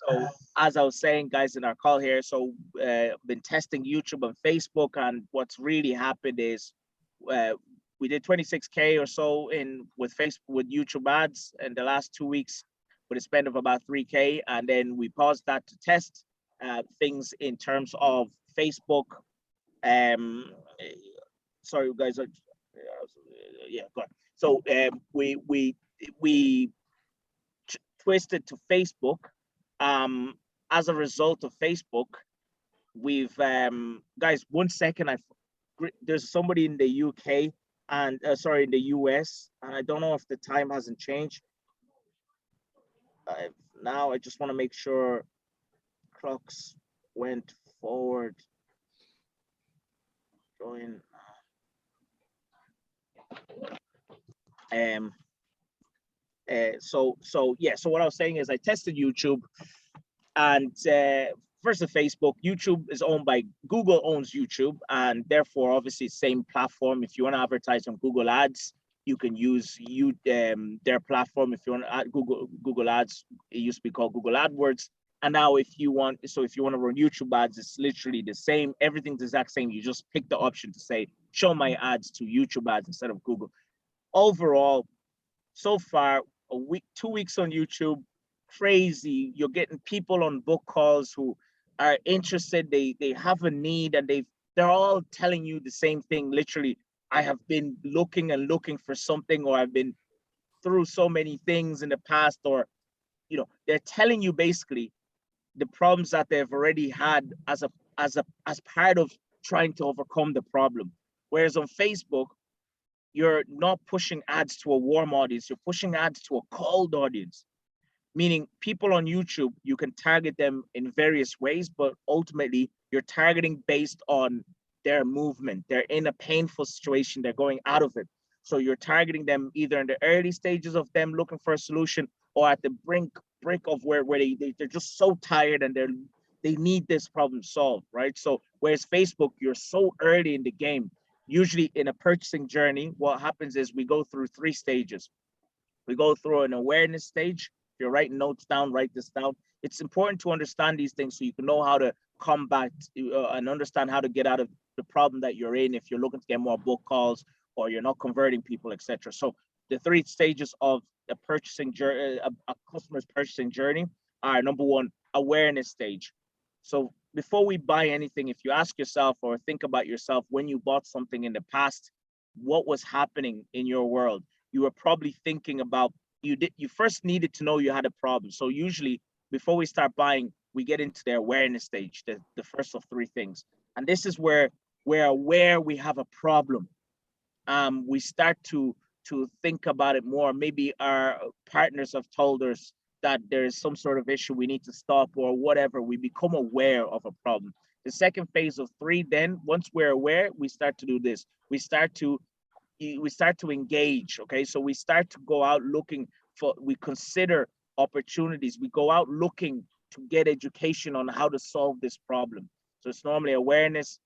So as I was saying, guys, in our call here, so been testing YouTube and Facebook, and what's really happened is uh, we did 26K or so in with Facebook with YouTube ads in the last 2 weeks with a spend of about 3K, and then we paused that to test things in terms of Facebook. Um, sorry, guys. Yeah, go on. So we twisted to Facebook. Um, as a result of Facebook, we've guys. 1 second, there's somebody in the UK and sorry, in the US, and I don't know if the time hasn't changed. Now I just want to make sure clocks went forward. Join. Um. So yeah. So what I was saying is I tested YouTube and first of Facebook. YouTube is owned by Google, owns YouTube, and therefore obviously same platform. If you want to advertise on Google Ads, you can use their platform. If you want to add Google Ads, it used to be called Google AdWords, and now if you want to run YouTube ads, it's literally the same. Everything's the exact same. You just pick the option to say show my ads to YouTube ads instead of Google. Overall, so far, a week, 2 weeks on YouTube, crazy. You're getting people on book calls who are interested. They have a need, and they're all telling you the same thing. Literally, I have been looking and looking for something, or I've been through so many things in the past, or they're telling you basically the problems that they've already had as part of trying to overcome the problem. Whereas on Facebook, you're not pushing ads to a warm audience, you're pushing ads to a cold audience. Meaning people on YouTube, you can target them in various ways, but ultimately you're targeting based on their movement. They're in a painful situation, they're going out of it. So you're targeting them either in the early stages of them looking for a solution, or at the brink of where they're just so tired and they need this problem solved, right? So whereas Facebook, you're so early in the game. Usually in a purchasing journey, what happens is we go through 3 stages. We go through an awareness stage. If you're writing notes down, write this down. It's important to understand these things so you can know how to combat and understand how to get out of the problem that you're in if you're looking to get more book calls or you're not converting people, etc. So the 3 stages of a purchasing journey, a customer's purchasing journey are: number 1, awareness stage. So before we buy anything, if you ask yourself or think about yourself when you bought something in the past, what was happening in your world? You were probably thinking about, you first needed to know you had a problem. So usually before we start buying, we get into the awareness stage, the first of 3 things. And this is where we're aware we have a problem. We start to think about it more. Maybe our partners have told us that there is some sort of issue we need to stop or whatever. We become aware of a problem. The second phase of 3, then once we're aware, we start to do this. We start to engage. Okay, so we start to go out looking for, we consider opportunities. We go out looking to get education on how to solve this problem. So it's normally awareness,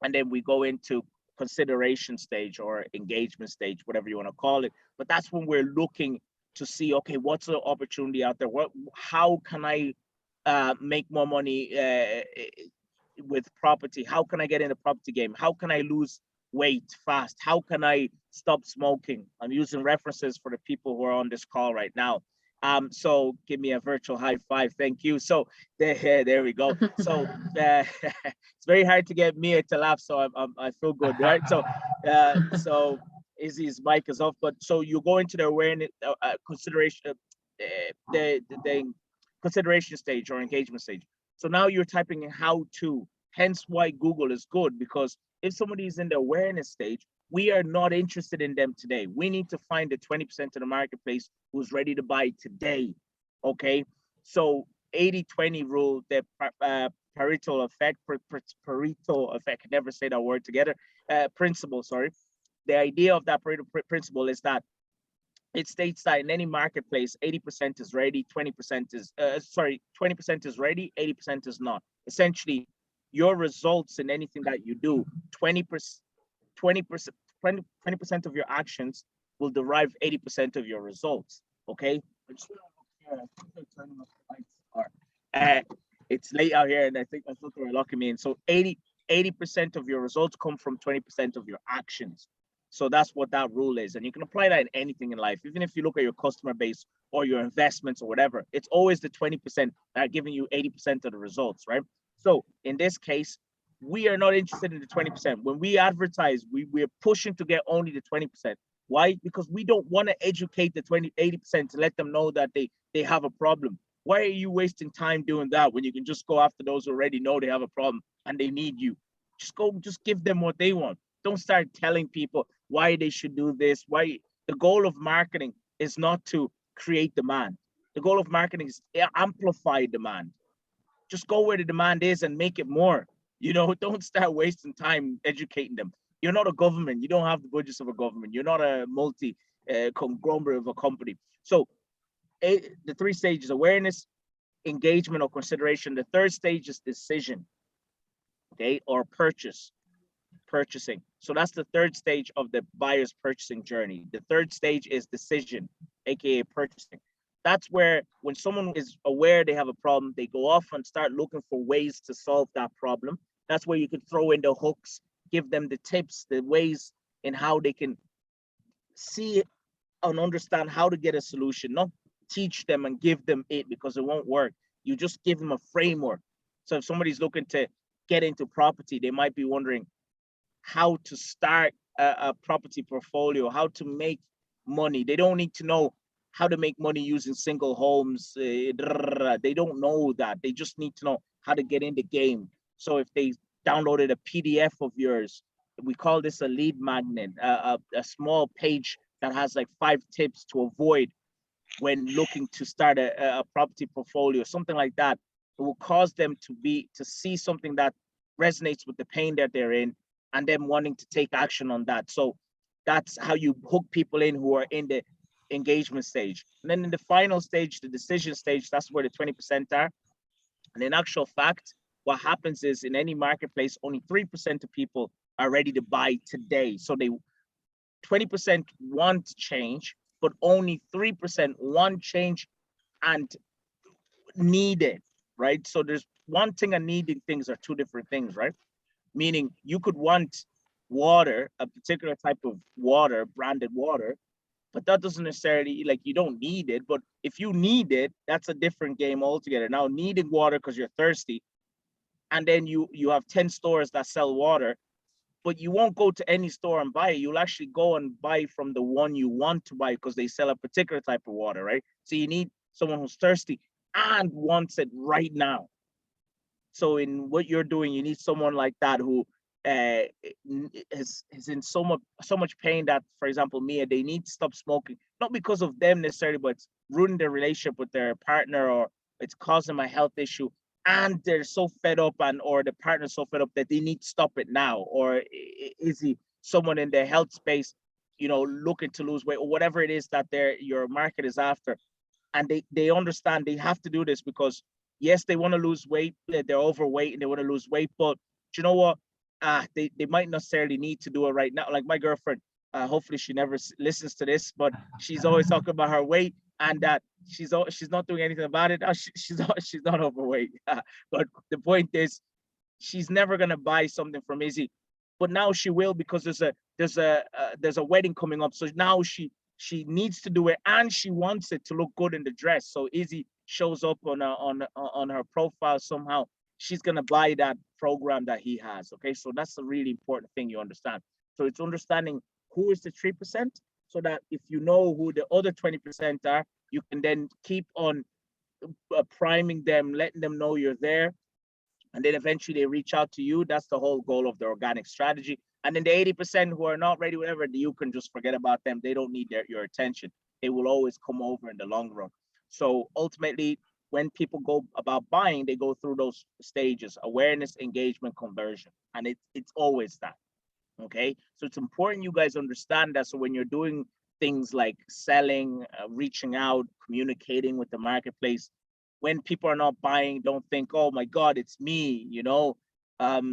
and then we go into consideration stage or engagement stage, whatever you want to call it. But that's when we're looking to see, okay, what's the opportunity out there? How can I make more money with property? How can I get in the property game? How can I lose weight fast? How can I stop smoking? I'm using references for the people who are on this call right now. So give me a virtual high five. Thank you. So there we go. So it's very hard to get Mia to laugh. So I feel good, right? So Izzy's mic is off, but so you go into the awareness consideration, the consideration stage or engagement stage. So now you're typing in how to, hence why Google is good, because if somebody is in the awareness stage, we are not interested in them today. We need to find the 20% of the marketplace who's ready to buy today, okay? So 80-20 rule, the Pareto effect, Pareto effect, I can never say that word together, principle, sorry. The idea of that Pareto principle is that it states that in any marketplace, 80% is ready, 20% is, 20% is ready, 80% is not. Essentially, your results in anything that you do, 20% of your actions will derive 80% of your results, okay? Uh, it's late out here, and I think my filter are locking me in. So 80% of your results come from 20% of your actions. So that's what that rule is. And you can apply that in anything in life. Even if you look at your customer base or your investments or whatever, it's always the 20% that are giving you 80% of the results, right? So in this case, we are not interested in the 20%. When we advertise, we're pushing to get only the 20%. Why? Because we don't want to educate the 80% to let them know that they have a problem. Why are you wasting time doing that when you can just go after those who already know they have a problem and they need you? Just give them what they want. Don't start telling people why they should do this. Why the goal of marketing is not to create demand. The goal of marketing is amplify demand. Just go where the demand is and make it more. Don't start wasting time educating them. You're not a government. You don't have the budgets of a government. You're not a multi conglomerate of a company. So the 3 stages: awareness, engagement, or consideration. The 3rd stage is decision, okay, or purchasing. So that's the 3rd stage of the buyer's purchasing journey. The 3rd stage is decision, aka purchasing. That's where when someone is aware they have a problem, they go off and start looking for ways to solve that problem. That's where you can throw in the hooks, give them the tips, the ways in how they can see and understand how to get a solution, not teach them and give them it, because it won't work. You just give them a framework. So if somebody's looking to get into property, they might be wondering how to start a property portfolio, how to make money. They don't need to know how to make money using single homes. They don't know that. They just need to know how to get in the game. So if they downloaded a PDF of yours, we call this a lead magnet, a small page that has like 5 tips to avoid when looking to start a property portfolio, something like that. It will cause them to see something that resonates with the pain that they're in, and them wanting to take action on that. So that's how you hook people in who are in the engagement stage. And then in the final stage, the decision stage, that's where the 20% are. And in actual fact, what happens is in any marketplace, only 3% of people are ready to buy today. So 20% want change, but only 3% want change and need it, right? So there's wanting and needing things are 2 different things, right? Meaning you could want water, a particular type of water, branded water, but that doesn't necessarily, like, you don't need it. But if you need it, that's a different game altogether. Now, needing water because you're thirsty, and then you have 10 stores that sell water, but you won't go to any store and buy it. You'll actually go and buy from the one you want to buy because they sell a particular type of water, right? So you need someone who's thirsty and wants it right now. So in what you're doing, you need someone like that who is in so much pain that, for example, Mia, they need to stop smoking, not because of them necessarily, but it's ruining their relationship with their partner, or it's causing them a health issue, and they're so fed up, or the partner's so fed up that they need to stop it now. Or is he someone in their health space, looking to lose weight, or whatever it is that your market is after, and they understand they have to do this because yes, they want to lose weight, they're overweight and they want to lose weight, but you know what? They might not necessarily need to do it right now. Like my girlfriend, hopefully she never listens to this, but she's always talking about her weight and that she's not doing anything about it. She's not overweight. But the point is, she's never gonna buy something from Izzy, but now she will, because there's a wedding coming up. So now she needs to do it, and she wants it to look good in the dress. So Izzy shows up on her profile somehow. She's gonna buy that program that he has. Okay, so that's a really important thing you understand. So it's understanding who is the 3%, so that if you know who the other 20% are, you can then keep on priming them, letting them know you're there, and then eventually they reach out to you. That's the whole goal of the organic strategy. And then the 80% who are not ready, whatever, you can just forget about them. They don't need your attention. They will always come over in the long run. So ultimately, when people go about buying, they go through those stages: awareness, engagement, conversion. And it's always that. Okay, so it's important you guys understand that. So when you're doing things like selling, reaching out, communicating with the marketplace, when people are not buying, don't think, oh my God, it's me,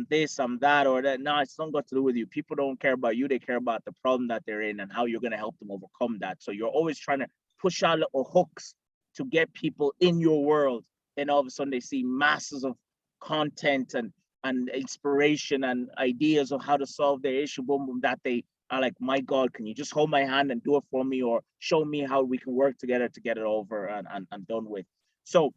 this, that, or that. No, it's not got to do with you. People don't care about you. They care about the problem that they're in and how you're going to help them overcome that. So you're always trying to push out little hooks to get people in your world then all of a sudden they see masses of content and inspiration and ideas of how to solve their issue, boom, boom, that they are like, my God, can you just hold my hand and do it for me, or show me how we can work together to get it over and done with. So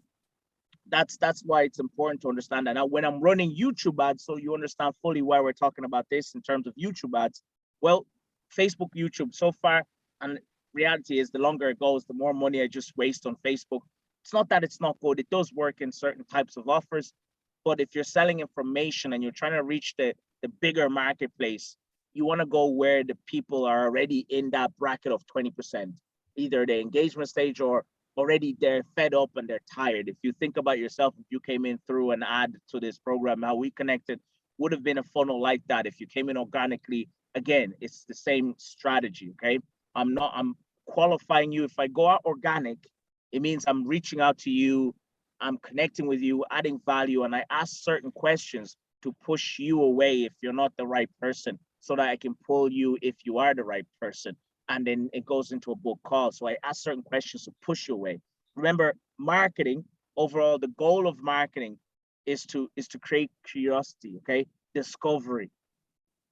that's why it's important to understand that. Now, when I'm running YouTube ads, so you understand fully why we're talking about this in terms of YouTube ads, well, Facebook, YouTube so far, and reality is the longer it goes, the more money I just waste on Facebook. It's not that it's not good. It does work in certain types of offers, but if you're selling information and you're trying to reach the bigger marketplace, you want to go where the people are already in that bracket of 20%, either the engagement stage or already they're fed up and they're tired. If you think about yourself, if you came in through an ad to this program, how we connected would have been a funnel like that. If you came in organically, again, it's the same strategy, okay? I'm qualifying you. If I go out organic, it means I'm reaching out to you, I'm connecting with you, adding value, and I ask certain questions to push you away if you're not the right person, so that I can pull you if you are the right person. And then it goes into a book call. So I ask certain questions to push you away. Remember, marketing, overall, the goal of marketing is to create curiosity, okay? Discovery.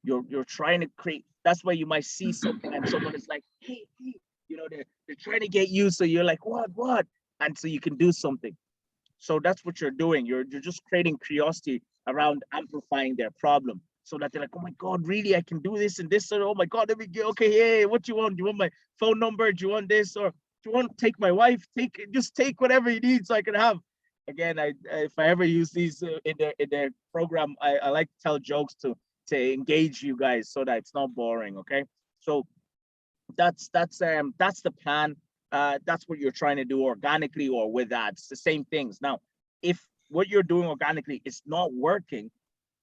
You're trying to create, that's why you might see something and someone is like, hey, you know, they're trying to get you. So you're like, what? And so you can do something. So that's what you're doing. You're just creating curiosity around amplifying their problem, so that they're like, oh my God, really? I can do this and this. Or, oh my God, let me get, okay, hey, what do you want? Do you want my phone number? Do you want this? Or do you want to take my wife? Just take whatever you need so I can have. Again, if I ever use these in their program, I like to tell jokes to engage you guys so that it's not boring, okay? So that's the plan. That's what you're trying to do organically or with ads, the same things. Now, if what you're doing organically is not working,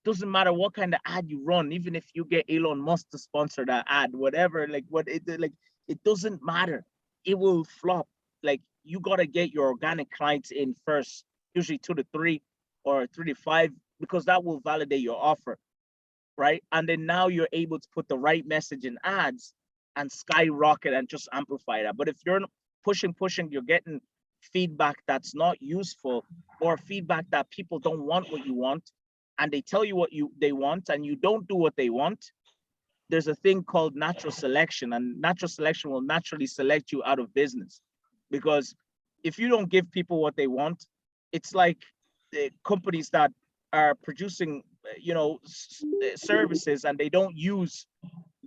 doesn't matter what kind of ad you run, even if you get Elon Musk to sponsor that ad, whatever, it doesn't matter. It will flop. Like, you got to get your organic clients in first, usually 2 to 3 or 3 to 5, because that will validate your offer, right? And then now you're able to put the right message in ads and skyrocket and just amplify that. But if you're pushing, you're getting feedback that's not useful, or feedback that people don't want what you want, and they tell you what they want and you don't do what they want, there's a thing called natural selection, and natural selection will naturally select you out of business. Because if you don't give people what they want, it's like the companies that are producing, services, and they don't use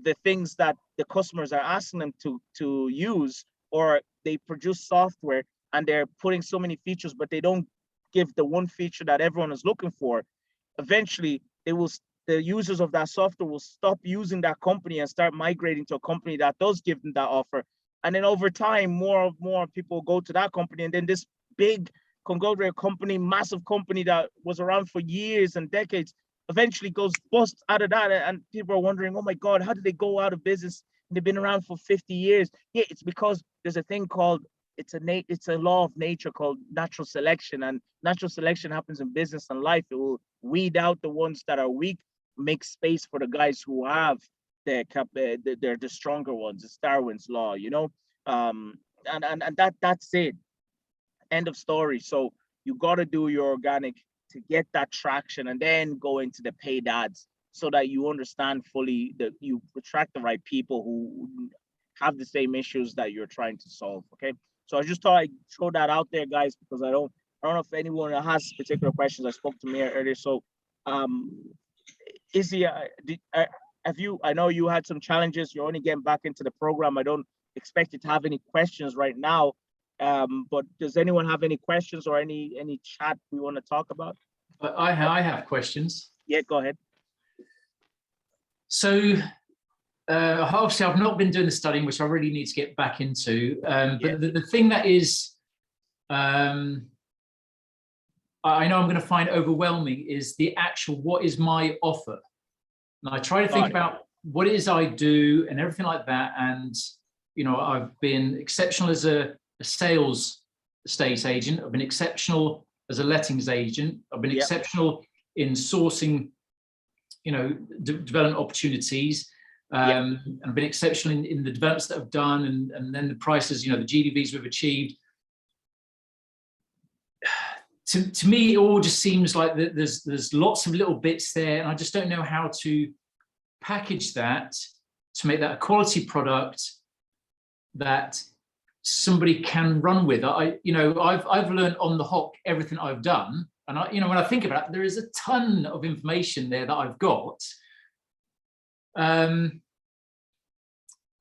the things that the customers are asking them to use, or they produce software and they're putting so many features, but they don't give the one feature that everyone is looking for. Eventually, the users of that software will stop using that company and start migrating to a company that does give them that offer. And then over time, more people go to that company, and then this big conglomerate company, massive company that was around for years and decades, eventually goes bust out of that, and people are wondering, oh my God, how did they go out of business? And they've been around for 50 years. Yeah, it's because there's a thing called, it's a law of nature called natural selection, and natural selection happens in business and life. It will weed out the ones that are weak, make space for the guys who have they're the stronger ones. It's Darwin's law, and that's it. End of story. So you got to do your organic to get that traction, and then go into the paid ads, so that you understand fully that you attract the right people who have the same issues that you're trying to solve. Okay. So I just thought I'd throw that out there, guys, because I don't know if anyone has particular questions. I spoke to Mia earlier. So Izzy, I know you had some challenges. You're only getting back into the program. I don't expect you to have any questions right now. But does anyone have any questions or any chat we want to talk about? I have questions. Yeah, go ahead. So obviously I've not been doing the studying, which I really need to get back into. But the thing that is, I know I'm going to find overwhelming is the actual, what is my offer? And I try to think about what it is I do and everything like that. And, I've been exceptional as a sales estate agent. I've been exceptional as a lettings agent. I've been exceptional in sourcing, development opportunities. And I've been exceptional in the developments that I've done, and then the prices, the GDVs we've achieved. to me, it all just seems like there's lots of little bits there, and I just don't know how to package that to make that a quality product that somebody can run with. I've learned on the hop everything I've done, and when I think about it, there is a ton of information there that I've got. And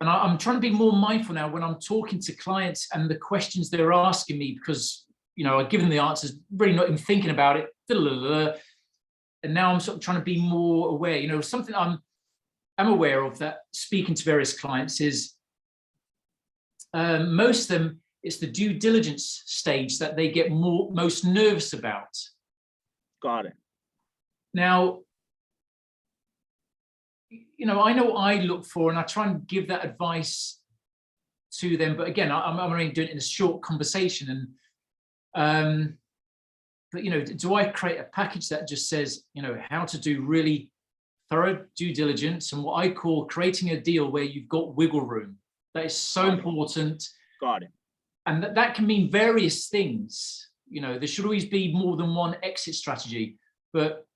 I'm trying to be more mindful now when I'm talking to clients and the questions they're asking me, because I've given the answers, really not even thinking about it. And now I'm sort of trying to be more aware. Something I'm aware of that speaking to various clients is most of them, it's the due diligence stage that they get most nervous about. Got it. Now, I know what I look for, and I try and give that advice to them. But again, I'm only doing it in a short conversation. And but do I create a package that just says how to do really thorough due diligence, and what I call creating a deal where you've got wiggle room? That is so important. Got it. And that can mean various things. There should always be more than one exit strategy, but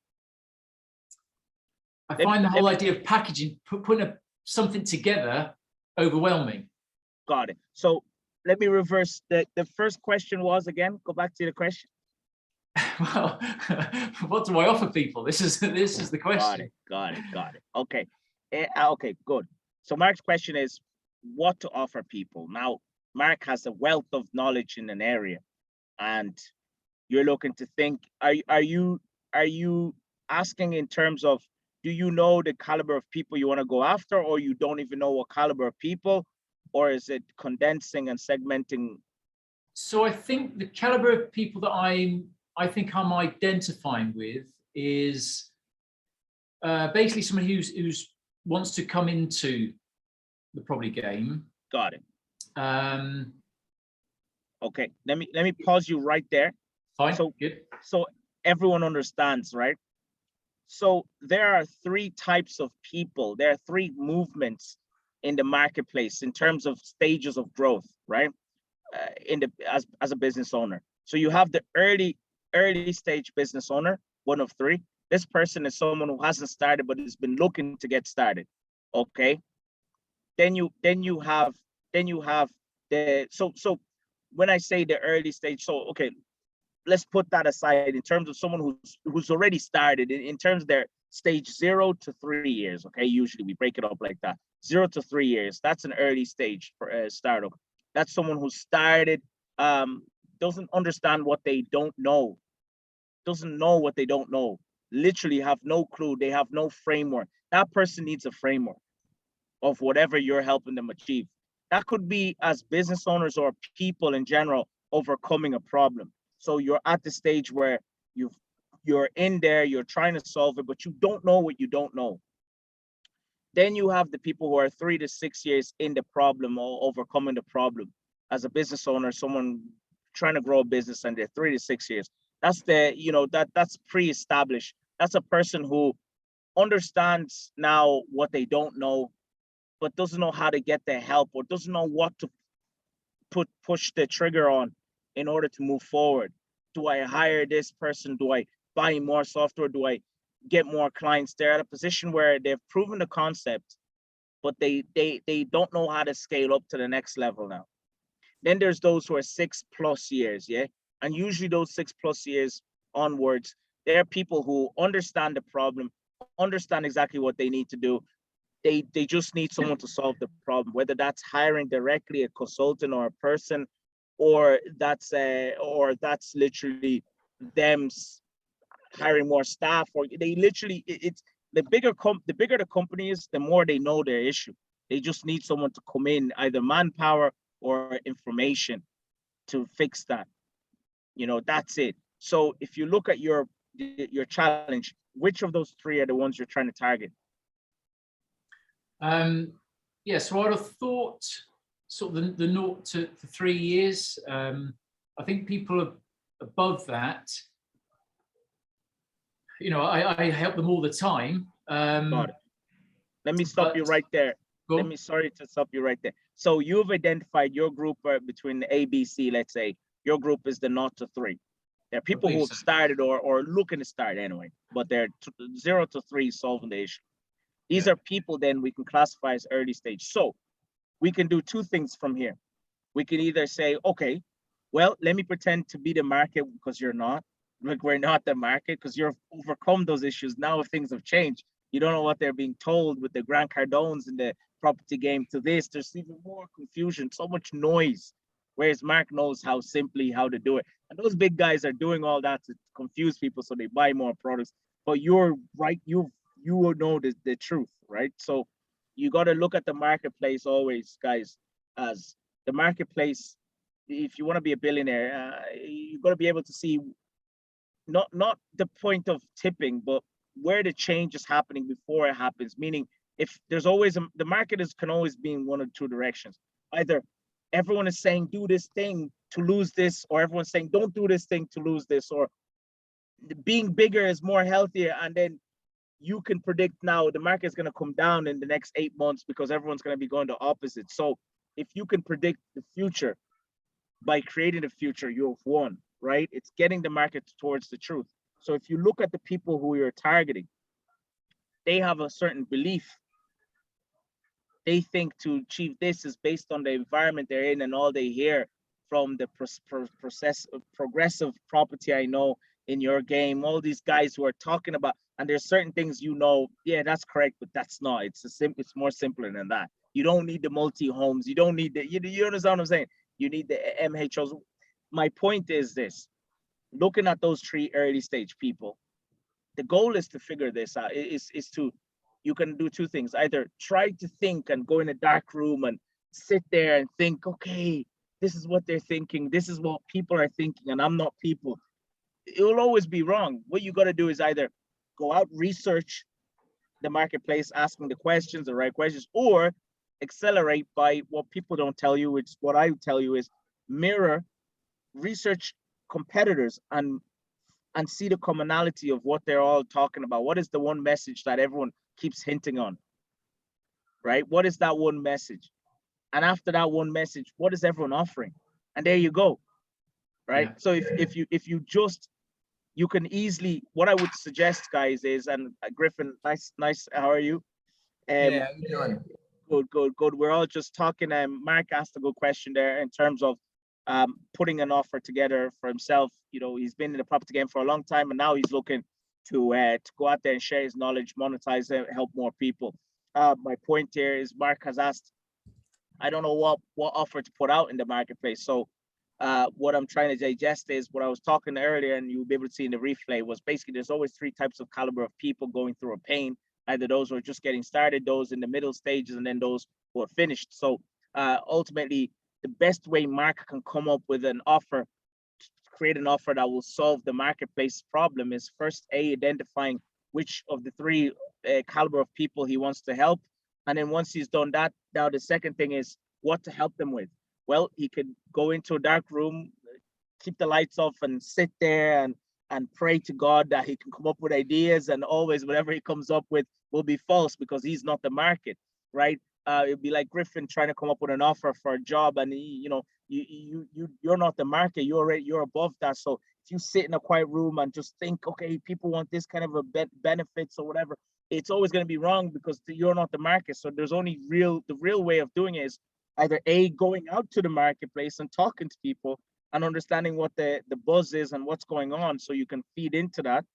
I find the whole idea of packaging, putting something together, overwhelming. Got it. So let me reverse. The first question was, again, go back to the question. Well, what do I offer people? This is the question. Got it. Okay. Okay, good. So Mark's question is what to offer people. Now, Mark has a wealth of knowledge in an area, and you're looking to think, are you asking in terms of, do you know the caliber of people you want to go after, or you don't even know what caliber of people, or is it condensing and segmenting? So I think the caliber of people that I think I'm identifying with is basically somebody who's wants to come into the property game. Got it. Okay, let me pause you right there. Fine. So good. So everyone understands, right? So there are three types of people. There are three movements in the marketplace in terms of stages of growth, right? As a business owner. So you have the early stage business owner, one of three. This person is someone who hasn't started but has been looking to get started. Okay. Then you have the so when I say the early stage, so okay, let's put that aside in terms of someone who's already started in terms of their stage 0 to 3 years. Okay, usually we break it up like that. 0 to 3 years. That's an early stage for a startup. That's someone who started, doesn't understand what they don't know, doesn't know what they don't know, literally have no clue. They have no framework. That person needs a framework of whatever you're helping them achieve. That could be as business owners or people in general overcoming a problem. So you're at the stage where you're in there, you're trying to solve it, but you don't know what you don't know. Then you have the people who are 3 to 6 years in the problem or overcoming the problem. As a business owner, someone trying to grow a business and they're 3 to 6 years. That's that's pre-established. That's a person who understands now what they don't know, but doesn't know how to get the help or doesn't know what to push the trigger on in order to move forward. Do I hire this person? Do I buy more software? Do I get more clients? They're at a position where they've proven the concept, but they don't know how to scale up to the next level now. Then there's those who are 6+ years, yeah? And usually those 6+ years onwards, they're people who understand the problem, understand exactly what they need to do. They just need someone to solve the problem, whether that's hiring directly a consultant or a person, or that's literally them hiring more staff, or they literally, it's the bigger the company is, the more they know their issue. They just need someone to come in, either manpower or information, to fix that. That's it. So if you look at your challenge, which of those three are the ones you're trying to target? Yeah, so I'd have thought sort of the 0 to 3 years. I think people are above that. I help them all the time. Got it. Let me stop you right there. Sorry to stop you right there. So you've identified your group between A, B, C, let's say. Your group is the 0 to 3. There are people who have started or looking to start anyway, but they're 0 to 3 solving the issue. These are people then we can classify as early stage. So we can do two things from here. We can either say, okay, well, let me pretend to be the market because you're not. Like, we're not the market because you've overcome those issues. Now things have changed. You don't know what they're being told with the Grant Cardones in the property game to this. There's even more confusion, so much noise. Whereas Mark knows how to do it. And those big guys are doing all that to confuse people so they buy more products. But you're right, you will know the truth, right? So you got to look at the marketplace always, guys, as the marketplace. If you want to be a billionaire, you got to be able to see not the point of tipping, but where the change is happening before it happens. Meaning, if there's always the market can always be in one or two directions. Either everyone is saying do this thing to lose this, or everyone's saying don't do this thing to lose this, or being bigger is more healthier. And then you can predict now the market's going to come down in the next 8 months because everyone's going to be going to opposite. So if you can predict the future by creating the future, you have won, right? It's getting the market towards the truth. So if you look at the people who you're targeting, they have a certain belief. They think to achieve this is based on the environment they're in and all they hear from the progressive property I know in your game, all these guys who are talking about, and there's certain things, yeah, that's correct, but that's not. It's more simpler than that. You don't need the multi-homes. You don't need you understand what I'm saying? You need the MHOs. My point is this, looking at those three early stage people, the goal is to figure this out, you can do two things. Either try to think and go in a dark room and sit there and think, okay, this is what they're thinking. This is what people are thinking, and I'm not people. It will always be wrong. What you got to do is either go out, research the marketplace, asking the right questions, or accelerate by what people don't tell you, which what I tell you is mirror, research competitors and see the commonality of what they're all talking about. What is the one message that everyone keeps hinting on, right? What is that one message? And after that one message, what is everyone offering? And there you go, right? Yeah. So if you can easily, what I would suggest, guys, is, and Griffin, nice. How are you? Yeah, how you doing? Good. We're all just talking. Mark asked a good question there in terms of putting an offer together for himself. He's been in the property game for a long time, and now he's looking to go out there and share his knowledge, monetize it, help more people. My point here is Mark has asked, I don't know what offer to put out in the marketplace. So what I'm trying to digest is what I was talking earlier, and you'll be able to see in the replay, was basically there's always three types of caliber of people going through a pain. Either those who are just getting started, those in the middle stages, and then those who are finished. So ultimately, the best way Mark can come up with an offer, create an offer that will solve the marketplace problem, is first identifying which of the three caliber of people he wants to help. And then once he's done that, now the second thing is what to help them with. Well, he could go into a dark room, keep the lights off, and sit there and pray to God that he can come up with ideas, and always whatever he comes up with will be false because he's not the market, right? It'd be like Griffin trying to come up with an offer for a job, and you're not the market. You're above that. So if you sit in a quiet room and just think, okay, people want this kind of a benefits or whatever, it's always going to be wrong because you're not the market. So there's only the real way of doing it is either going out to the marketplace and talking to people and understanding what the buzz is and what's going on, so you can feed into that,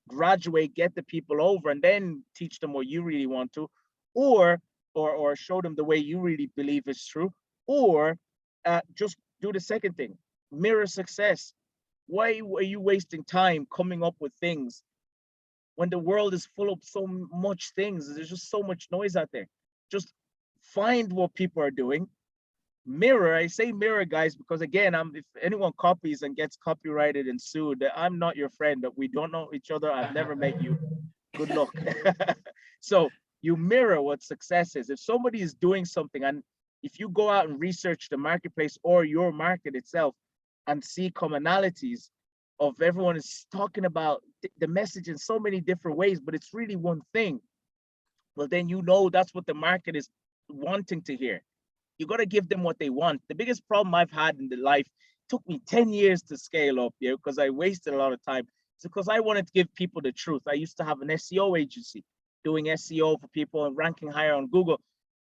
graduate, get the people over, and then teach them what you really want to, or show them the way you really believe is true, or just do the second thing, mirror success. Why are you wasting time coming up with things when the world is full of so much things? There's just so much noise out there. Just find what people are doing, mirror. I say mirror, guys, because again, if anyone copies and gets copyrighted and sued, I'm not your friend. We don't know each other. I've never met you. Good luck. So you mirror what success is. If somebody is doing something, and if you go out and research the marketplace or your market itself and see commonalities of everyone is talking about the message in so many different ways, but it's really one thing, well, then that's what the market is wanting to hear. You got to give them what they want. The biggest problem I've had in the life took me 10 years to scale up, yeah, because I wasted a lot of time. It's because I wanted to give people the truth. I used to have an SEO agency doing SEO for people and ranking higher on Google.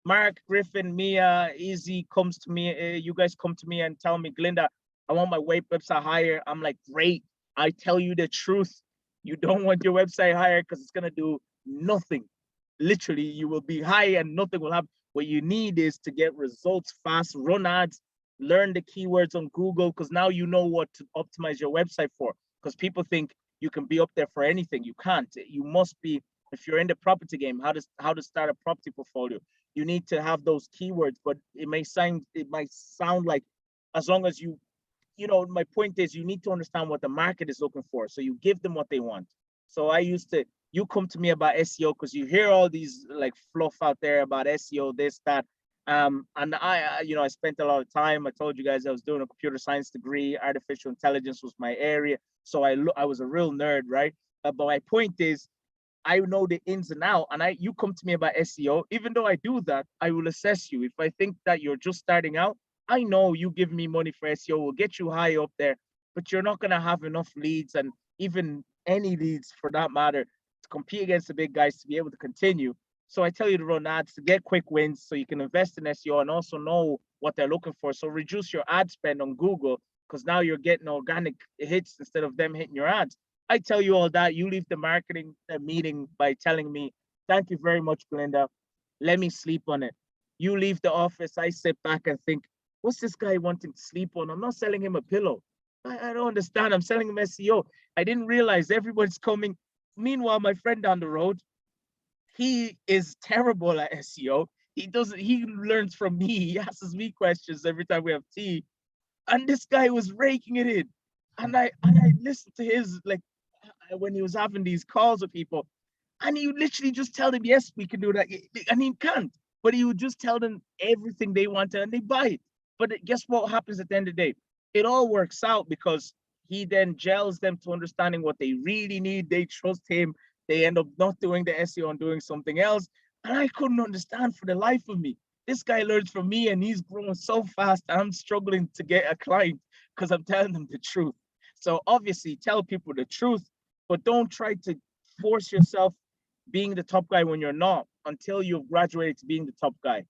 Mark, Griffin, Mia, Easy comes to me, you guys come to me and tell me, Glinda, I want my website higher. I'm like, great. I tell you the truth. You don't want your website higher because it's gonna do nothing. Literally, you will be high and nothing will happen. What you need is to get results fast, run ads, learn the keywords on Google, because now you know what to optimize your website for. Because people think you can be up there for anything. You can't. You must be, if you're in the property game, how to start a property portfolio. You need to have those keywords, but it might sound like, as long as you know, my point is you need to understand what the market is looking for. So you give them what they want. So you come to me about SEO because you hear all these like fluff out there about SEO, this, that. And I spent a lot of time. I told you guys I was doing a computer science degree. Artificial intelligence was my area. So I was a real nerd, right? But my point is, I know the ins and outs, and you come to me about SEO. Even though I do that, I will assess you. If I think that you're just starting out, I know you give me money for SEO will get you high up there, but you're not going to have enough leads, and even any leads for that matter, to compete against the big guys to be able to continue. So I tell you to run ads to get quick wins so you can invest in SEO and also know what they're looking for. So reduce your ad spend on Google, because now you're getting organic hits instead of them hitting your ads. I tell you all that. You leave the marketing meeting by telling me, thank you very much, Glinda. Let me sleep on it. You leave the office. I sit back and think, what's this guy wanting to sleep on? I'm not selling him a pillow. I don't understand. I'm selling him SEO. I didn't realize everyone's coming. Meanwhile, my friend down the road, he is terrible at SEO. He learns from me. He asks me questions every time we have tea. And this guy was raking it in. And I listened to his, like, when he was having these calls with people, and he would literally just tell them, yes, we can do that. And he can't, but he would just tell them everything they wanted and they buy it. But guess what happens at the end of the day? It all works out because he then gels them to understanding what they really need. They trust him. They end up not doing the SEO and doing something else. And I couldn't understand for the life of me. This guy learns from me and he's growing so fast. I'm struggling to get a client because I'm telling them the truth. So obviously tell people the truth, but don't try to force yourself being the top guy when you're not until you've graduated to being the top guy.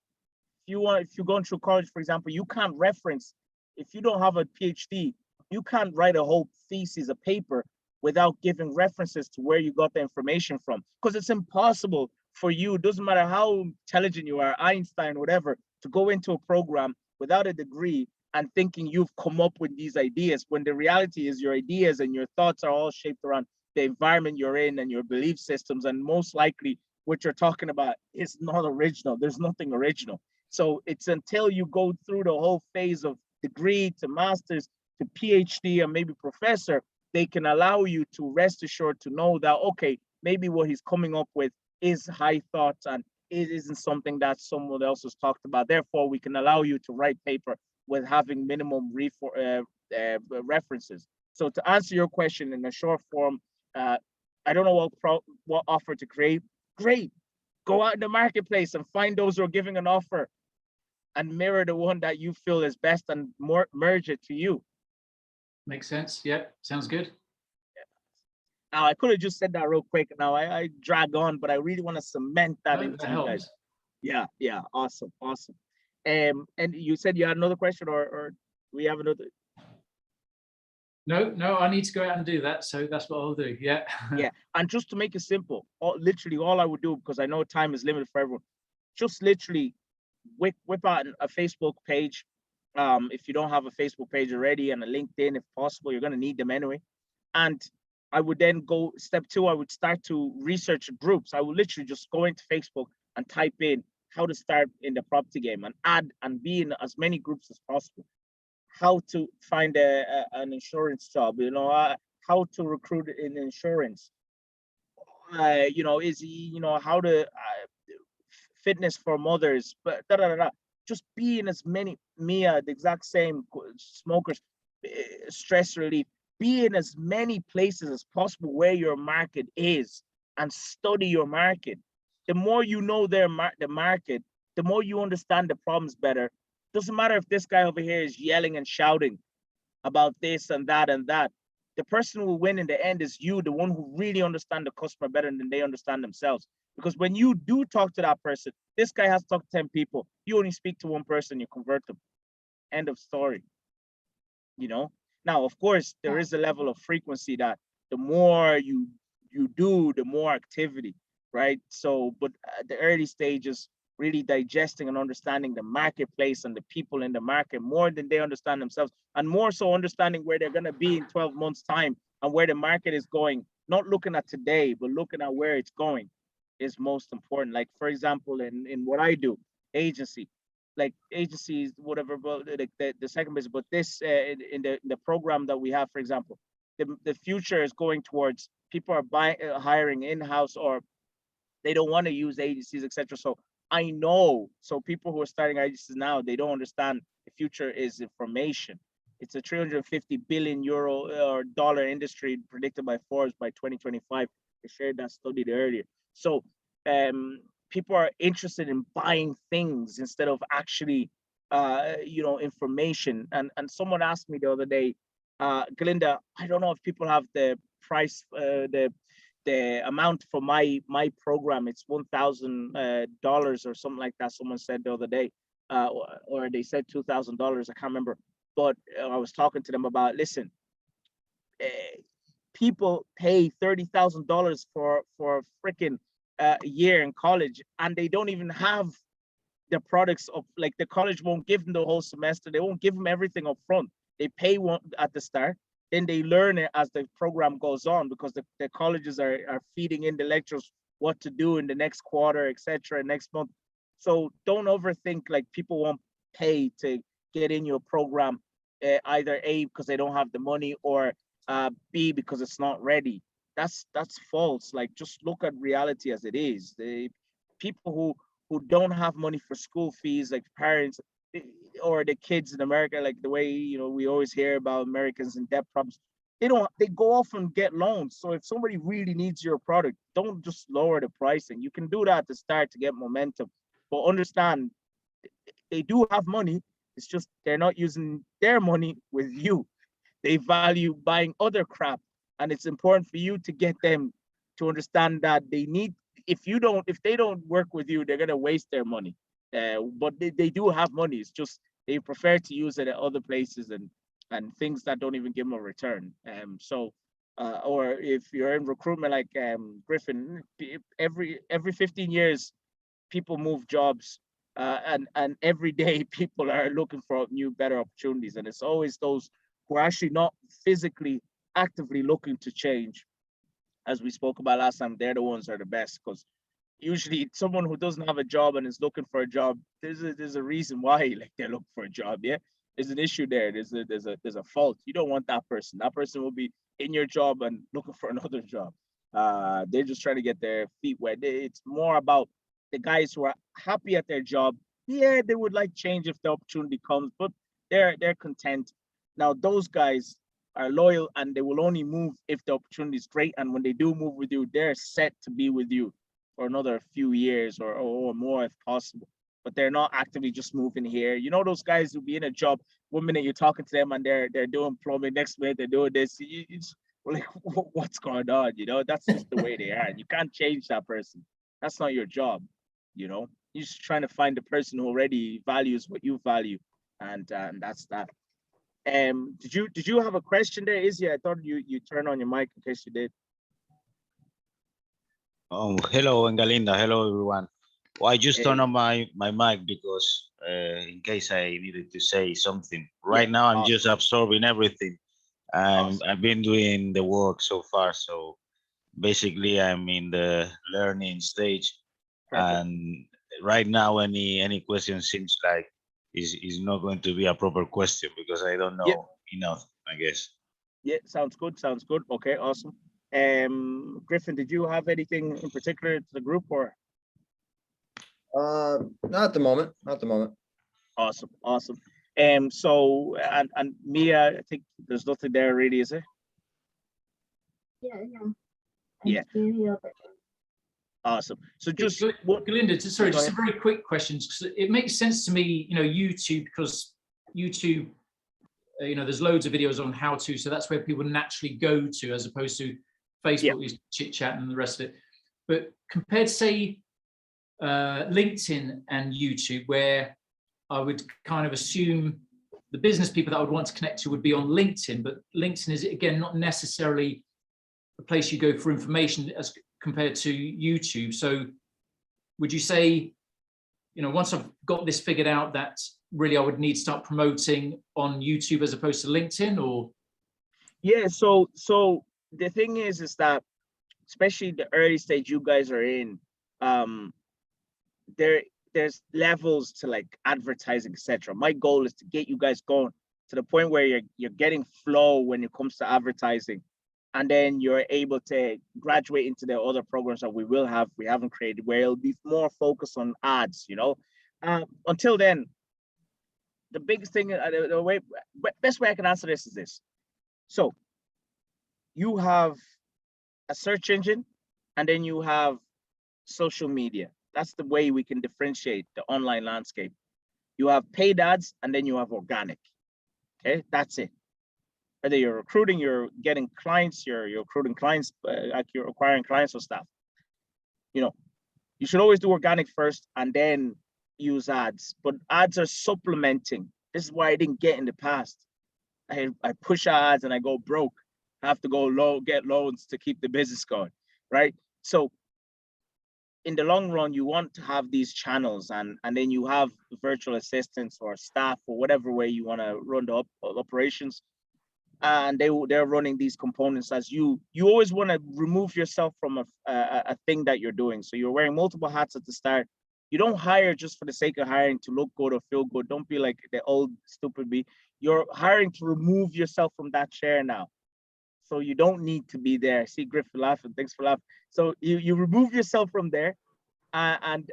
If you're going through college, for example, you can't reference, if you don't have a PhD, you can't write a whole thesis, a paper, without giving references to where you got the information from, because it's impossible for you, doesn't matter how intelligent you are, Einstein, whatever, to go into a program without a degree and thinking you've come up with these ideas, when the reality is your ideas and your thoughts are all shaped around the environment you're in and your belief systems, and most likely what you're talking about is not original. There's nothing original. So it's until you go through the whole phase of degree to master's to PhD and maybe professor, they can allow you to rest assured to know that, okay, maybe what he's coming up with is high thoughts and it isn't something that someone else has talked about. Therefore, we can allow you to write paper with having minimum references. So to answer your question in a short form, I don't know what offer to create. Great, go out in the marketplace and find those who are giving an offer and mirror the one that you feel is best and merge it to you. Makes sense. Yep, sounds good. Now, I could have just said that real quick. Now, I drag on, but I really want to cement that into you guys. Yeah, awesome. And you said you had another question, or we have another? No, I need to go out and do that. So that's what I'll do. Yeah. Yeah, and just to make it simple, literally all I would do, because I know time is limited for everyone, just literally whip out a Facebook page. If you don't have a Facebook page already, and a LinkedIn, if possible, you're going to need them anyway. And I would then go step 2, I would start to research groups. I would literally just go into Facebook and type in how to start in the property game and add and be in as many groups as possible. How to find an insurance job, how to recruit in insurance, how to fitness for mothers, but just be in as many, Mia, the exact same, smokers, stress relief, be in as many places as possible where your market is and study your market. The more you know the market, the more you understand the problems better. Doesn't matter if this guy over here is yelling and shouting. about this and that and that. The person who will win in the end is you, the one who really understand the customer better than they understand themselves. Because when you do talk to that person, this guy has talked to 10 people. You only speak to one person, you convert them. End of story. You know? Now, of course, there is a level of frequency that the more you do, the more activity, right? So, but at the early stages, really digesting and understanding the marketplace and the people in the market more than they understand themselves, and more so understanding where they're going to be in 12 months time and where the market is going, not looking at today, but looking at where it's going is most important. Like, for example, in what I do, agency, like agencies, whatever, but the second business, but this in the program that we have, for example, the future is going towards people are buying, hiring in-house, or they don't want to use agencies, etc. So I know, so people who are starting agencies now, they don't understand the future is information. It's a 350 billion euro or dollar industry predicted by Forbes by 2025. I shared that study earlier. So people are interested in buying things instead of actually, information. And someone asked me the other day, Galinda, I don't know if people have the price, the amount for my program. It's $1,000 or something like that. Someone said the other day, or they said $2,000. I can't remember. But I was talking to them about, listen, people pay $30,000 for freaking a year in college, and they don't even have the products of, like, the college won't give them the whole semester. They won't give them everything up front. They pay one at the start, then they learn it as the program goes on, because the colleges are feeding in the lecturers what to do in the next quarter, etc., next month. So don't overthink, like, people won't pay to get in your program, either A, because they don't have the money, or B, because it's not ready. That's false. Like, just look at reality as it is. The people who don't have money for school fees, like parents, or the kids in America, like the way, we always hear about Americans in debt problems, they go off and get loans. So if somebody really needs your product, don't just lower the pricing. You can do that at the start to get momentum, but understand they do have money. It's just they're not using their money with you. They value buying other crap, and it's important for you to get them to understand that they need, if they don't work with you, they're going to waste their money. But they do have money. It's just they prefer to use it at other places and things that don't even give them a return. Or if you're in recruitment, like Griffin, every 15 years, people move jobs, and every day people are looking for new, better opportunities. And it's always those who are actually not physically actively looking to change, as we spoke about last time. They're the ones that are the best, because usually someone who doesn't have a job and is looking for a job, there's a reason why, like, they're looking for a job. Yeah, there's an issue there. There's a fault. You don't want that person. That person will be in your job and looking for another job. They're just trying to get their feet wet. It's more about the guys who are happy at their job. Yeah, they would like change if the opportunity comes, but they're content. Now those guys are loyal, and they will only move if the opportunity is great. And when they do move with you, they're set to be with you for another few years or more if possible. But they're not actively just moving here. You know, those guys who be in a job, one minute you're talking to them and they're doing plumbing, next minute they're doing this. It's like, what's going on? That's just the way they are. And you can't change that person. That's not your job. You're just trying to find the person who already values what you value, and that's that. Did you have a question there, Izzy? I thought you turned on your mic in case you did. Hello, Ngalinda. Hello, everyone. Well, I just turned on my mic because in case I needed to say something. Right now, I'm just absorbing everything. I've been doing the work so far. So basically, I'm in the learning stage. Perfect. And right now, any question seems like is not going to be a proper question, because I don't know enough, I guess. Yeah, sounds good. Okay, awesome. Griffin, did you have anything in particular to the group, or? Not at the moment. Awesome. So and Mia, I think there's nothing there really, is it? Yeah. Awesome. So just Galinda, just a very quick question, because it makes sense to me, YouTube, because YouTube there's loads of videos on how to, so that's where people naturally go to, as opposed to Facebook, is chit chat and the rest of it. But compared to, say, LinkedIn and YouTube, where I would kind of assume the business people that I would want to connect to would be on LinkedIn, but LinkedIn is, again, not necessarily a place you go for information as compared to YouTube. So would you say, once I've got this figured out, that really I would need to start promoting on YouTube as opposed to LinkedIn? Or yeah, so the thing is that, especially the early stage you guys are in, there's levels to like advertising, etc. My goal is to get you guys going to the point where you're getting flow when it comes to advertising, and then you're able to graduate into the other programs that we haven't created, where it'll be more focused on ads. Until then, the biggest thing, best way I can answer this is this. So you have a search engine, and then you have social media. That's the way we can differentiate the online landscape. You have paid ads, and then you have organic. Okay, that's it. Whether you're recruiting, you're getting clients, you're recruiting clients, like you're acquiring clients or stuff. You should always do organic first and then use ads. But ads are supplementing. This is why I didn't get in the past. I push ads and I go broke. I have to go get loans to keep the business going, right? So in the long run, you want to have these channels, and then you have virtual assistants or staff or whatever way you want to run the operations, and they're running these components as you always want to remove yourself from a thing that you're doing. So you're wearing multiple hats at the start. You don't hire just for the sake of hiring to look good or feel good. Don't be like the old stupid me. You're hiring to remove yourself from that chair now. So you don't need to be there. See Griffin laughing. Thanks for laughing. So you remove yourself from there, and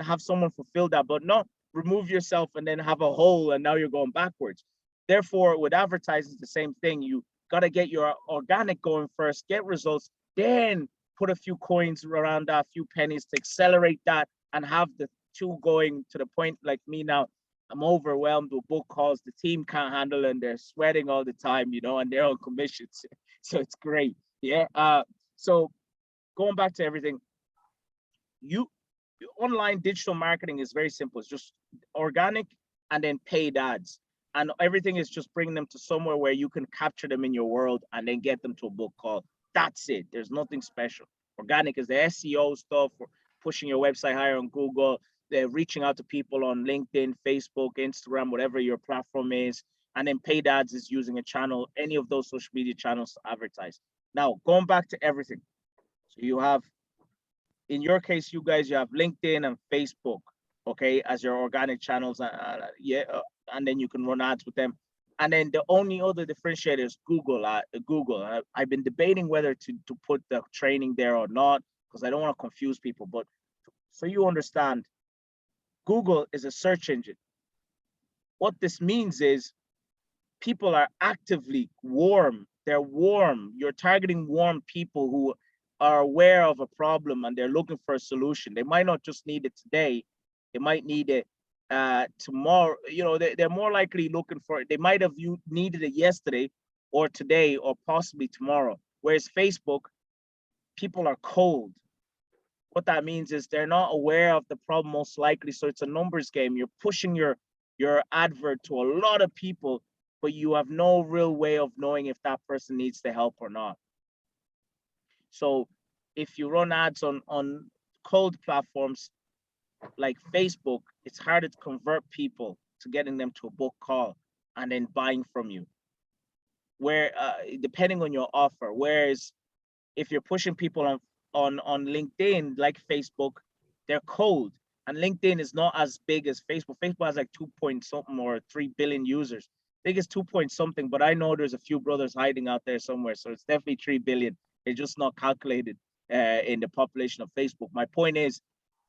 have someone fulfill that, but not remove yourself and then have a hole and now you're going backwards. Therefore, with advertising, it's the same thing. You got to get your organic going first, get results, then put a few coins around that, a few pennies to accelerate that, and have the two going to the point. Like me now, I'm overwhelmed with book calls. The team can't handle it, and they're sweating all the time, and they're on commissions. So it's great. Yeah. So going back to everything, online digital marketing is very simple. It's just organic and then paid ads. And everything is just bringing them to somewhere where you can capture them in your world and then get them to a book call. That's it. There's nothing special. Organic is the SEO stuff, for pushing your website higher on Google. They're reaching out to people on LinkedIn, Facebook, Instagram, whatever your platform is. And then paid ads is using a channel, any of those social media channels to advertise. Now, going back to everything. So you have, in your case, you guys, you have LinkedIn and Facebook, okay, as your organic channels. And then you can run ads with them. And then the only other differentiator is Google. I've been debating whether to put the training there or not, because I don't want to confuse people. But so you understand, Google is a search engine. What this means is people are actively warm. They're warm. You're targeting warm people who are aware of a problem and they're looking for a solution. They might not just need it today. They might need it tomorrow. They're more likely looking for it. They might have needed it yesterday or today or possibly tomorrow. Whereas Facebook, people are cold. What that means is they're not aware of the problem most likely. So it's a numbers game. You're pushing your advert to a lot of people, but you have no real way of knowing if that person needs the help or not. So if you run ads on cold platforms like Facebook, it's harder to convert people to getting them to a book call and then buying from you, where depending on your offer. Whereas if you're pushing people on LinkedIn, like Facebook, they're cold, and LinkedIn is not as big as Facebook. Facebook has like 2 point something or 3 billion users. I think it's 2 point something, but I know there's a few brothers hiding out there somewhere, so it's definitely 3 billion. They're just not calculated in the population of Facebook. My point is,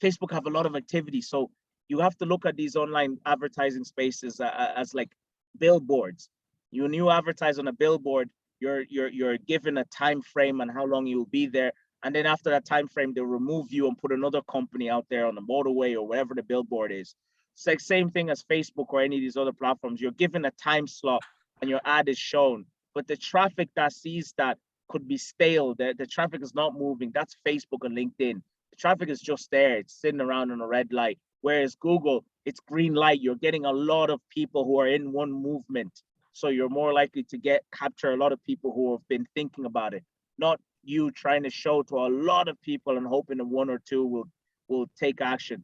Facebook have a lot of activity, so you have to look at these online advertising spaces as like billboards. When you advertise on a billboard, you're given a time frame and how long you'll be there, and then after that time frame, they'll remove you and put another company out there on the motorway or wherever the billboard is. It's like same thing as Facebook or any of these other platforms. You're given a time slot and your ad is shown, but the traffic that sees that could be stale. The traffic is not moving. That's Facebook and LinkedIn. The traffic is just there. It's sitting around on a red light. Whereas Google, it's green light. You're getting a lot of people who are in one movement. So you're more likely to capture a lot of people who have been thinking about it, not you trying to show to a lot of people and hoping that one or two will take action,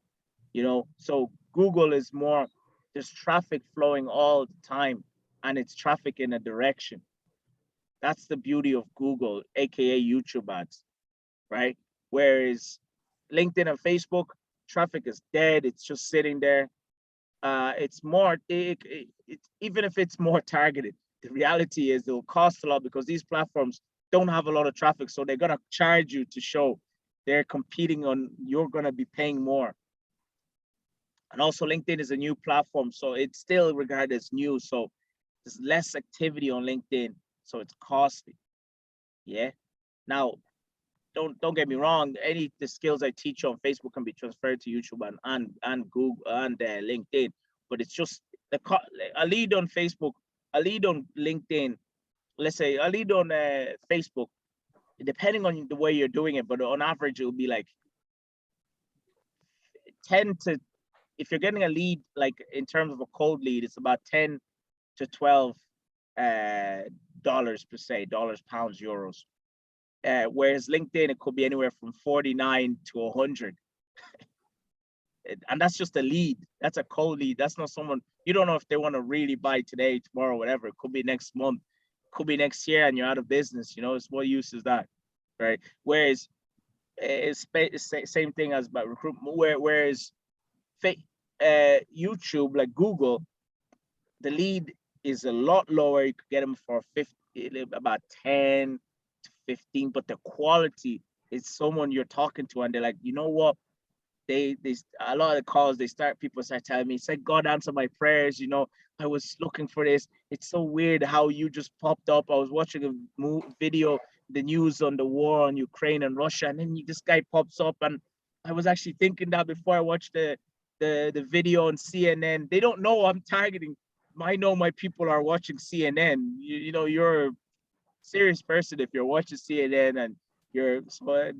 you know? So Google is more, there's traffic flowing all the time and it's traffic in a direction. That's the beauty of Google, AKA YouTube ads, right? Whereas LinkedIn and Facebook, traffic is dead. It's just sitting there. It's more, even if it's more targeted, the reality is it'll cost a lot because these platforms don't have a lot of traffic. So they're gonna charge you to show. They're competing on, you're gonna be paying more. And also LinkedIn is a new platform, so it's still regarded as new. So there's less activity on LinkedIn, so it's costly. Yeah. Now, don't get me wrong. The skills I teach on Facebook can be transferred to YouTube and Google and LinkedIn. But it's just a lead on Facebook, a lead on LinkedIn. Let's say a lead on Facebook, depending on the way you're doing it, but on average, it will be like 10 to, if you're getting a lead, like in terms of a cold lead, it's about 10 to 12 dollars per se, dollars, pounds, euros. Whereas LinkedIn, it could be anywhere from 49 to 100. And that's just a lead. That's a cold lead. That's not someone, you don't know if they want to really buy today, tomorrow, whatever. It could be next month, could be next year, and you're out of business. You know, it's what use is that, right? Whereas it's same thing as about recruitment. Whereas YouTube, like Google, the lead is a lot lower. You could get them for 50, about 10 to 15, but the quality is someone you're talking to, and they're like, you know what? They a lot of the calls people start telling me, it's like God answer my prayers. You know, I was looking for this. It's so weird how you just popped up. I was watching a video, the news on the war on Ukraine and Russia, and then this guy pops up, and I was actually thinking that before I watched the video on CNN. They don't know I'm targeting. I know my people are watching CNN. You know, you're a serious person if you're watching CNN, and there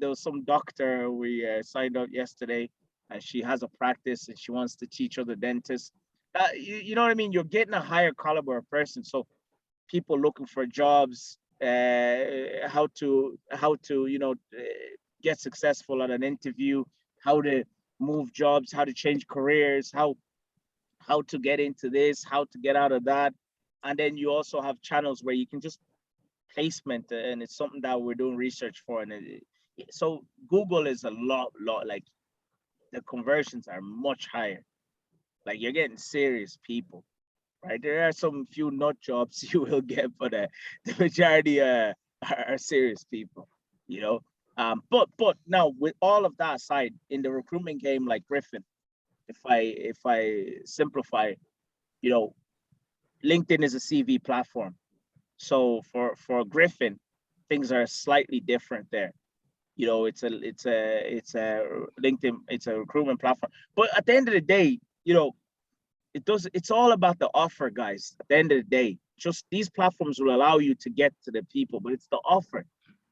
was some doctor we signed up yesterday, and she has a practice and she wants to teach other dentists. You know what I mean? You're getting a higher caliber of person. So people looking for jobs, how to get successful at an interview, how to move jobs, how to change careers, how to get into this, how to get out of that. And then you also have channels where you can just placement, and it's something that we're doing research for. And so Google is a lot, like the conversions are much higher. Like you're getting serious people, right? There are some few nut jobs you will get, but the majority are serious people, you know. But now with all of that aside, in the recruitment game, like Griffin, if I simplify, you know, LinkedIn is a CV platform. So for Griffin, things are slightly different there. You know, it's a LinkedIn, it's a recruitment platform. But at the end of the day, you know, it's all about the offer, guys. At the end of the day, just these platforms will allow you to get to the people, but it's the offer.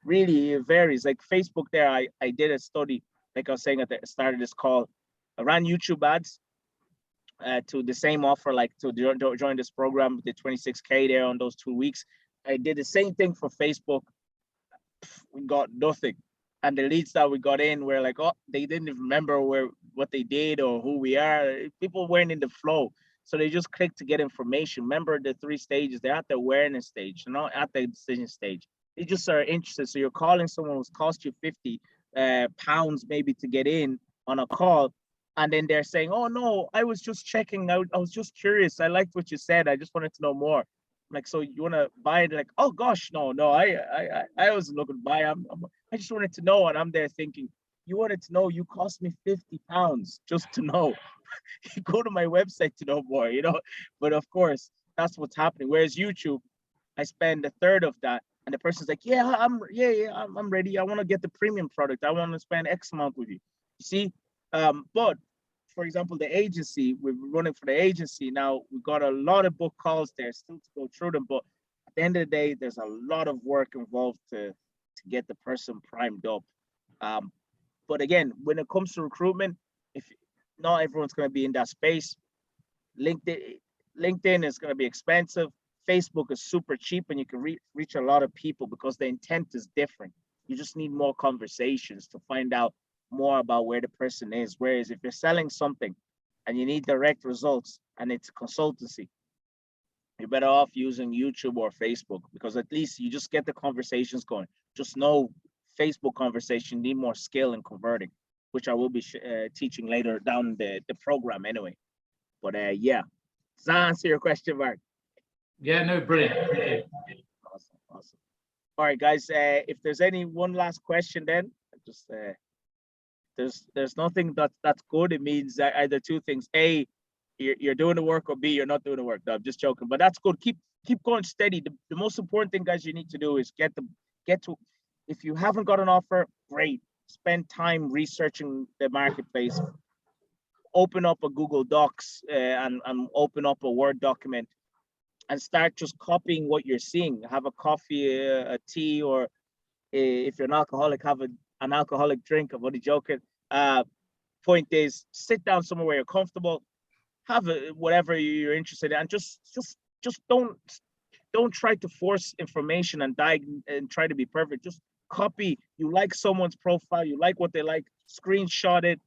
Really, it varies. Like Facebook there, I did a study, like I was saying at the start of this call, I ran YouTube ads to the same offer, like to join this program, the 26K there on those 2 weeks. I did the same thing for Facebook. We got nothing. And the leads that we got in were like, oh, they didn't even remember what they did or who we are. People weren't in the flow. So they just clicked to get information. Remember the 3 stages, they're at the awareness stage, not at the decision stage. They just are interested. So you're calling someone who's cost you 50 pounds maybe to get in on a call. And then they're saying, oh no, I was just checking out. I was just curious. I liked what you said. I just wanted to know more. Like, so you want to buy it? Like, oh gosh, no, I wasn't looking to buy. I just wanted to know. And I'm there thinking, you wanted to know, you cost me 50 pounds just to know. Go to my website to know more, you know? But of course, that's what's happening. Whereas YouTube, I spend a third of that. And the person's like, yeah, I'm ready. I want to get the premium product. I want to spend X amount with you. You see? But for example, the agency, we're running for the agency now. We've got a lot of book calls there still to go through them, but at the end of the day, there's a lot of work involved to get the person primed up. But again, when it comes to recruitment, if not everyone's going to be in that space, LinkedIn is going to be expensive. Facebook is super cheap, and you can reach a lot of people because the intent is different. You just need more conversations to find out more about where the person is. Whereas if you're selling something and you need direct results and it's a consultancy, you're better off using YouTube or Facebook, because at least you just get the conversations going. Just know Facebook conversation need more skill in converting, which I will be teaching later down the program anyway. But yeah, does that answer your question, Mark? Yeah, no, brilliant. Awesome. All right, guys, if there's one last question, then just there's nothing that's good. It means either two things: A, you're doing the work, or B, you're not doing the work. No, I'm just joking, but that's good. Keep going steady. The most important thing, guys, you need to do is get to. If you haven't got an offer, great. Spend time researching the marketplace. Open up a Google Docs and open up a Word document and start just copying what you're seeing. Have a coffee, a tea, or if you're an alcoholic, have an alcoholic drink. I'm only joking. Point is, sit down somewhere where you're comfortable. Have whatever you're interested in, and just don't try to force information and try to be perfect. Just copy. You like someone's profile, you like what they like, screenshot it,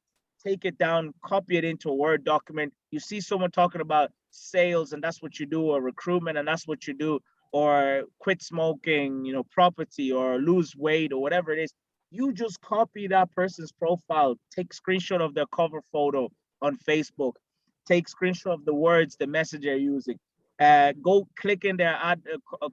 take it down, copy it into a Word document. You see someone talking about sales, and that's what you do, or recruitment, and that's what you do, or quit smoking, property, or lose weight, or whatever it is. You just copy that person's profile, take screenshot of their cover photo on Facebook, take screenshot of the words, the message they're using. Go click in their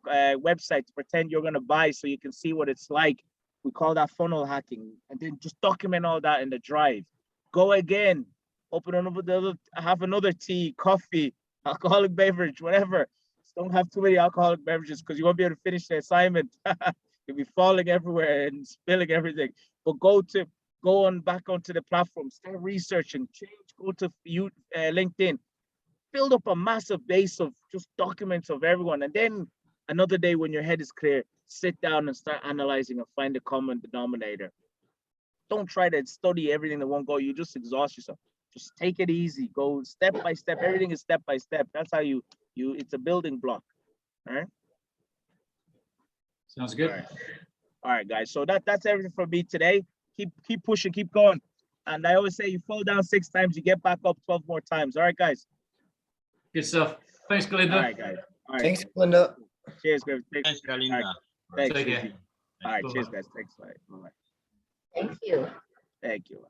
websites, pretend you're going to buy so you can see what it's like. We call that funnel hacking. And then just document all that in the drive. Go again, have another tea, coffee, alcoholic beverage, whatever. Just don't have too many alcoholic beverages because you won't be able to finish the assignment. You'll be falling everywhere and spilling everything. But go back onto the platform, start researching, go to LinkedIn. Build up a massive base of just documents of everyone, and then another day when your head is clear, sit down and start analyzing and find a common denominator. Don't try to study everything in one go. You just exhaust yourself. Just take it easy. Go step by step. Everything is step by step. That's how you it's a building block. All right. Sounds good. All right, guys. So that's everything for me today. Keep pushing, keep going. And I always say, you fall down 6 times, you get back up 12 more times. All right, guys. Good stuff. Thanks, Ngalinda. All right, guys. All right. Thanks, Ngalinda. Cheers, guys. Thanks, Ngalinda. Thanks. Take care. All right, cheers, guys. Thanks. Bye. Thank you. Thank you.